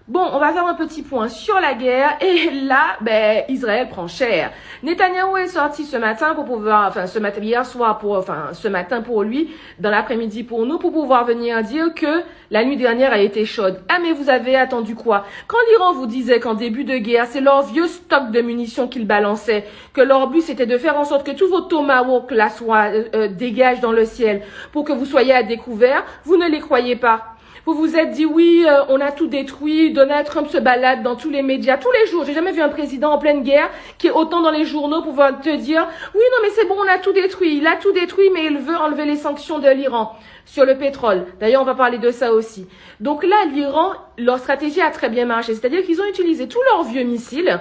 Bon, on va faire un petit point sur la guerre et là, Israël prend cher. Netanyahou est sorti ce matin pour pouvoir, hier soir ce matin pour lui, dans l'après-midi pour nous, pour pouvoir venir dire que la nuit dernière a été chaude. Ah, mais vous avez attendu quoi? Quand l'Iran vous disait qu'en début de guerre, c'est leur vieux stock de munitions qu'ils balançaient, que leur but c'était de faire en sorte que tous vos tomahawks là dégagent dans le ciel pour que vous soyez à découvert, vous ne les croyez pas. Vous vous êtes dit, oui, on a tout détruit, Donald Trump se balade dans tous les médias, tous les jours. J'ai jamais vu un président en pleine guerre qui est autant dans les journaux pour pouvoir te dire, oui, non, mais c'est bon, on a tout détruit. Il a tout détruit, mais il veut enlever les sanctions de l'Iran sur le pétrole. D'ailleurs, on va parler de ça aussi. Donc là, l'Iran, leur stratégie a très bien marché. C'est-à-dire qu'ils ont utilisé tous leurs vieux missiles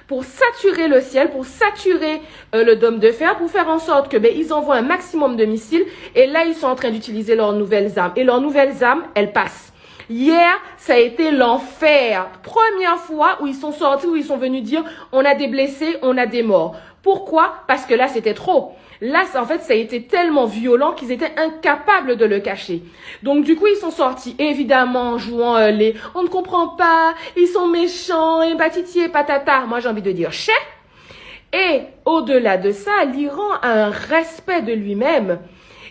pour saturer le ciel, pour saturer le dôme de fer, pour faire en sorte que ils envoient un maximum de missiles. Et là, ils sont en train d'utiliser leurs nouvelles armes. Et leurs nouvelles armes, elles passent. Hier, ça a été l'enfer. Première fois où ils sont sortis, où ils sont venus dire on a des blessés, on a des morts. Pourquoi? Parce que là, c'était trop. Là, en fait, ça a été tellement violent qu'ils étaient incapables de le cacher. Donc, du coup, ils sont sortis, évidemment, en jouant on ne comprend pas, ils sont méchants, et batiti et patata. Moi, j'ai envie de dire chais. Et au-delà de ça, l'Iran a un respect de lui-même.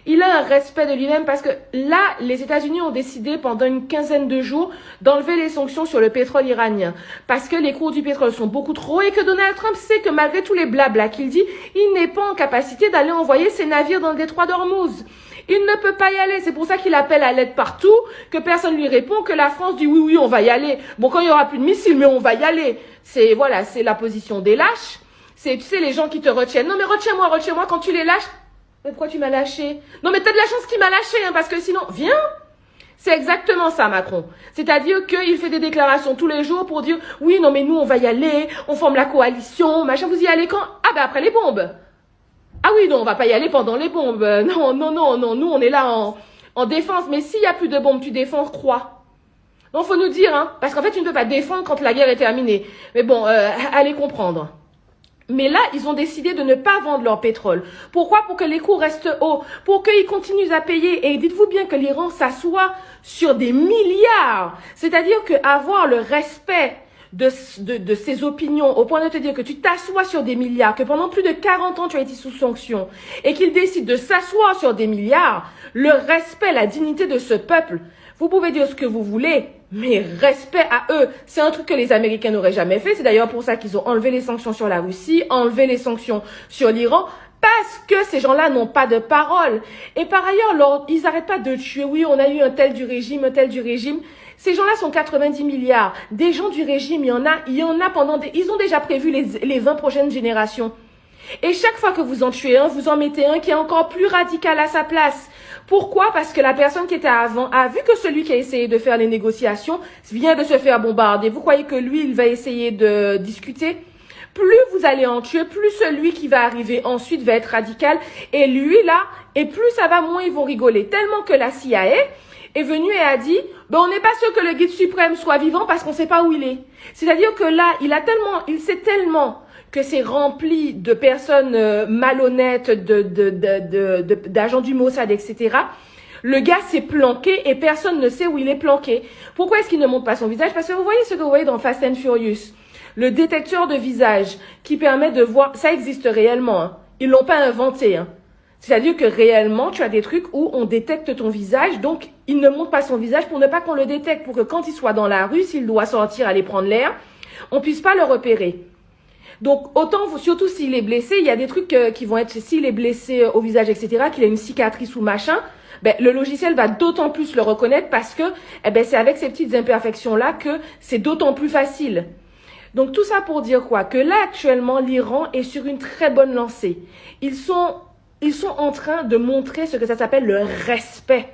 Il a un respect de lui-même parce que là, les États-Unis ont décidé pendant une quinzaine de jours d'enlever les sanctions sur le pétrole iranien. Parce que les cours du pétrole sont beaucoup trop hauts et que Donald Trump sait que malgré tous les blablas qu'il dit, il n'est pas en capacité d'aller envoyer ses navires dans le détroit d'Ormuz. Il ne peut pas y aller. C'est pour ça qu'il appelle à l'aide partout, que personne lui répond, que la France dit oui, oui, on va y aller. Bon, quand il y aura plus de missiles, mais on va y aller. C'est la position des lâches. C'est, tu sais, les gens qui te retiennent. Non, mais retiens-moi quand tu les lâches. Mais pourquoi tu m'as lâché? Non, mais t'as de la chance qu'il m'a lâché, parce que sinon, viens. C'est exactement ça, Macron. C'est-à-dire qu'il fait des déclarations tous les jours pour dire, oui, non, mais nous, on va y aller, on forme la coalition, machin, vous y allez quand? Ah, après les bombes. Ah oui, non, on va pas y aller pendant les bombes. Non, nous, on est là en défense. Mais s'il y a plus de bombes, tu défends quoi? Non, faut nous dire, parce qu'en fait, tu ne peux pas défendre quand la guerre est terminée. Mais bon, allez comprendre. Mais là, ils ont décidé de ne pas vendre leur pétrole. Pourquoi? Pour que les coûts restent hauts, pour qu'ils continuent à payer. Et dites-vous bien que l'Iran s'assoit sur des milliards. C'est-à-dire qu'avoir le respect de ses opinions, au point de te dire que tu t'assois sur des milliards, que pendant plus de 40 ans tu as été sous sanction, et qu'ils décident de s'asseoir sur des milliards, le respect, la dignité de ce peuple, vous pouvez dire ce que vous voulez, mais respect à eux, c'est un truc que les Américains n'auraient jamais fait. C'est d'ailleurs pour ça qu'ils ont enlevé les sanctions sur la Russie, enlevé les sanctions sur l'Iran, parce que ces gens-là n'ont pas de parole. Et par ailleurs, ils n'arrêtent pas de tuer. Oui, on a eu un tel du régime, un tel du régime. Ces gens-là sont 90 milliards. Des gens du régime, il y en a pendant ils ont déjà prévu les 20 prochaines générations. Et chaque fois que vous en tuez un, vous en mettez un qui est encore plus radical à sa place. Pourquoi? Parce que la personne qui était avant a vu que celui qui a essayé de faire les négociations vient de se faire bombarder. Vous croyez que lui, il va essayer de discuter? Plus vous allez en tuer, plus celui qui va arriver ensuite va être radical. Et lui, là, et plus ça va, moins ils vont rigoler. Tellement que la CIA est venue et a dit, on n'est pas sûr que le guide suprême soit vivant parce qu'on ne sait pas où il est. C'est-à-dire que là, il sait tellement que c'est rempli de personnes malhonnêtes, d'agents du Mossad, etc. Le gars s'est planqué et personne ne sait où il est planqué. Pourquoi est-ce qu'il ne montre pas son visage? Parce que vous voyez ce que vous voyez dans Fast and Furious. Le détecteur de visage qui permet de voir, ça existe réellement. Ils l'ont pas inventé. C'est-à-dire que réellement, tu as des trucs où on détecte ton visage, donc il ne montre pas son visage pour ne pas qu'on le détecte, pour que quand il soit dans la rue, s'il doit sortir, aller prendre l'air, on puisse pas le repérer. Donc, autant, surtout s'il est blessé, il y a des trucs qui vont être, s'il est blessé au visage, etc., qu'il a une cicatrice ou machin, le logiciel va d'autant plus le reconnaître parce que, c'est avec ces petites imperfections-là que c'est d'autant plus facile. Donc, tout ça pour dire quoi? Que là, actuellement, l'Iran est sur une très bonne lancée. Ils sont en train de montrer ce que ça s'appelle le respect.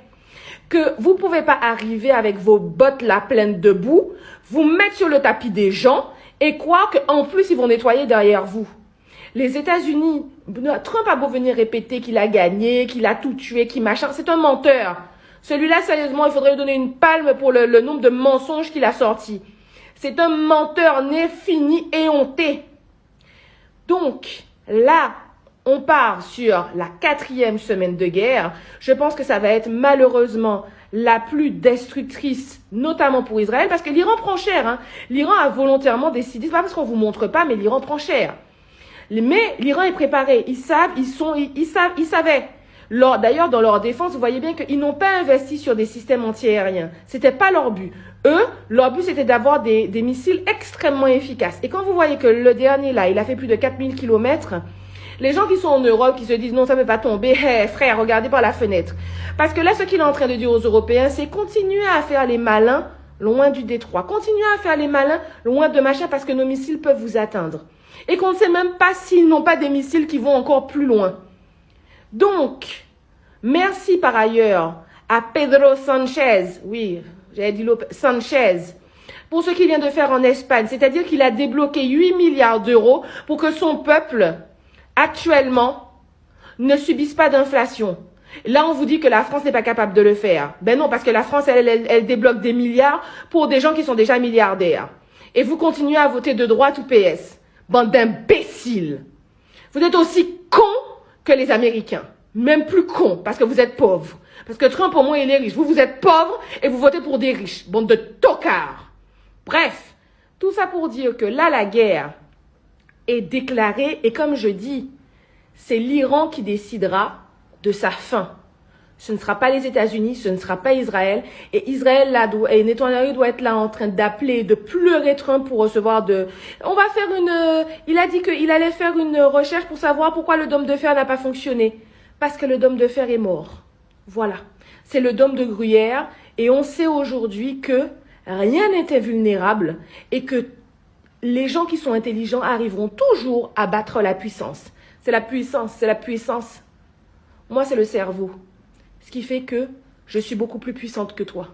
Que vous pouvez pas arriver avec vos bottes là pleines de boue, vous mettre sur le tapis des gens, et croire qu'en plus, ils vont nettoyer derrière vous. Les États-Unis, Trump a beau venir répéter qu'il a gagné, qu'il a tout tué, qu'il machin, c'est un menteur. Celui-là, sérieusement, il faudrait lui donner une palme pour le nombre de mensonges qu'il a sortis. C'est un menteur né, fini, éhonté. Donc, là, on part sur la 4e semaine de guerre. Je pense que ça va être malheureusement la plus destructrice, notamment pour Israël, parce que l'Iran prend cher. Hein. L'Iran a volontairement décidé, c'est pas parce qu'on vous montre pas, mais l'Iran prend cher. Mais l'Iran est préparé. Ils savaient. D'ailleurs, dans leur défense, vous voyez bien qu'ils n'ont pas investi sur des systèmes antiaériens. C'était pas leur but. Eux, leur but, c'était d'avoir des missiles extrêmement efficaces. Et quand vous voyez que le dernier, là, il a fait plus de 4000 km, les gens qui sont en Europe, qui se disent non, ça ne peut pas tomber, hey, frère, regardez par la fenêtre. Parce que là, ce qu'il est en train de dire aux Européens, c'est continuer à faire les malins loin du détroit. Continuer à faire les malins loin de machin parce que nos missiles peuvent vous atteindre. Et qu'on ne sait même pas s'ils n'ont pas des missiles qui vont encore plus loin. Donc, merci par ailleurs à Pedro Sanchez, oui, j'avais dit Sanchez, pour ce qu'il vient de faire en Espagne. C'est-à-dire qu'il a débloqué 8 milliards d'euros pour que son peuple, actuellement, ne subisse pas d'inflation. Là, on vous dit que la France n'est pas capable de le faire. Ben non, parce que la France, elle débloque des milliards pour des gens qui sont déjà milliardaires. Et vous continuez à voter de droite ou PS. Bande d'imbéciles. Vous êtes aussi cons que les Américains. Même plus cons, parce que vous êtes pauvres. Parce que Trump, au moins, il est riche. Vous êtes pauvres et vous votez pour des riches. Bande de tocards. Bref, tout ça pour dire que là, la guerre est déclarée. Et comme je dis, c'est l'Iran qui décidera de sa fin. Ce ne sera pas les États-Unis, ce ne sera pas Israël. Et Israël, là, et Netanyahu doit être là en train d'appeler, de pleurer Trump pour recevoir de... On va faire il a dit qu'il allait faire une recherche pour savoir pourquoi le dôme de fer n'a pas fonctionné. Parce que le dôme de fer est mort. Voilà. C'est le dôme de Gruyère. Et on sait aujourd'hui que rien n'était vulnérable et que les gens qui sont intelligents arriveront toujours à battre la puissance. C'est la puissance, c'est la puissance. Moi, c'est le cerveau. Ce qui fait que je suis beaucoup plus puissante que toi.